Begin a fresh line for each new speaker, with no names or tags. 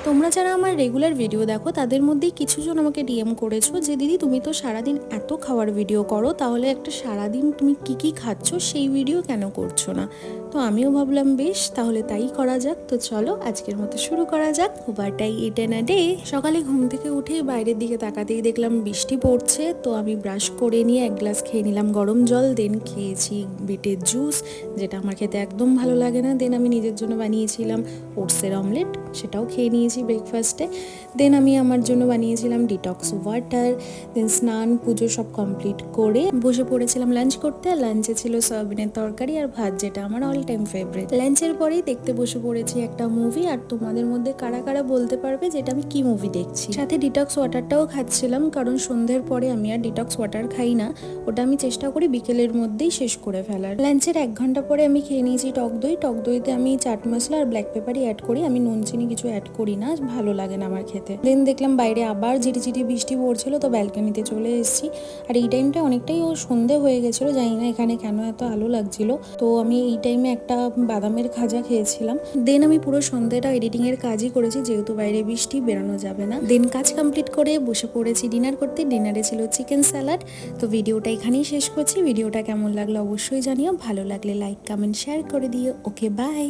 তোমরা যারা আমার রেগুলার ভিডিও দেখো তাদের মধ্যেই কিছুজন আমাকে ডিএম করেছো যে দিদি তুমি তো সারাদিন এত খাওয়ার ভিডিও করো, তাহলে একটা সারাদিন তুমি কি কি খাচ্ছ সেই ভিডিও কেন করছো না। তো আমিও ভাবলাম বেশ তাহলে তাই করা যাক। তো চলো আজকের মতো শুরু করা যাক হুবারটাই ইট এন আ ডে। সকালে ঘুম থেকে উঠে বাইরের দিকে তাকাতেই দেখলাম বৃষ্টি পড়ছে। তো আমি ব্রাশ করে নিয়ে এক গ্লাস খেয়ে নিলাম গরম জল, দেন খেয়েছি বিটের জুস, যেটা আমার খেতে একদম ভালো লাগে না। দেন আমি নিজের জন্য বানিয়েছিলাম ওটসের অমলেট, সেটাও খেয়ে নিয়েছি ব্রেকফাস্টে। দেন আমি আমার জন্য বানিয়েছিলাম ডিটক্স ওয়াটার। দেন স্নান পুজো সব কমপ্লিট করে বসে পড়েছিলাম লাঞ্চ করতে। লাঞ্চে ছিল সয়াবিনের তরকারি আর ভাত, যেটা আমার অল টাইম ফেভারিট। লাঞ্চের পরেই দেখতে বসে পড়েছি একটা মুভি। আর তোমাদের মধ্যে কারা কারা বলতে পারবে যেটা আমি কি মুভি দেখছি। সাথে ডিটক্স ওয়াটারটাও খাচ্ছিলাম, কারণ সন্ধ্যের পরে আমি আর ডিটক্স ওয়াটার খাই না, ওটা আমি চেষ্টা করি বিকেলের মধ্যেই শেষ করে ফেলার। লাঞ্চের 1 ঘন্টা পরে আমি খেয়ে নিয়েছি টক দই। টক দইতে আমি চাট মশলা আর ব্ল্যাক পেপারই অ্যাড করি, আমি নুন চিনি কিছু অ্যাড করি না, ভালো লাগে না আমার খেতে। দেন দেখলাম বাইরে আবার ঝিটিঝিটি বৃষ্টি পড়ছিল, তো ব্যালকনিতে চলে এসেছি। আর এই টাইমটা অনেকটাই সন্ধে হয়ে গেছিলো, জানি না এখানে কেন এত আলো লাগছিল। তো আমি এই টাইমে একটা বাদামের খাজা খেয়েছিলাম। দেন আমি পুরো সন্ধ্যেটা এডিটিং এর কাজই করেছি, যেহেতু বাইরে বৃষ্টি, বেরোনো যাবে না। দেন কাজ কমপ্লিট করে বসে পড়েছি ডিনার করতে। ডিনারে ছিল চিকেন স্যালাড। তো ভিডিওটা এখানেই শেষ করছি। ভিডিওটা কেমন লাগলো অবশ্যই জানিও, ভালো লাগলে লাইক কমেন্ট শেয়ার করে দিও। Okay bye.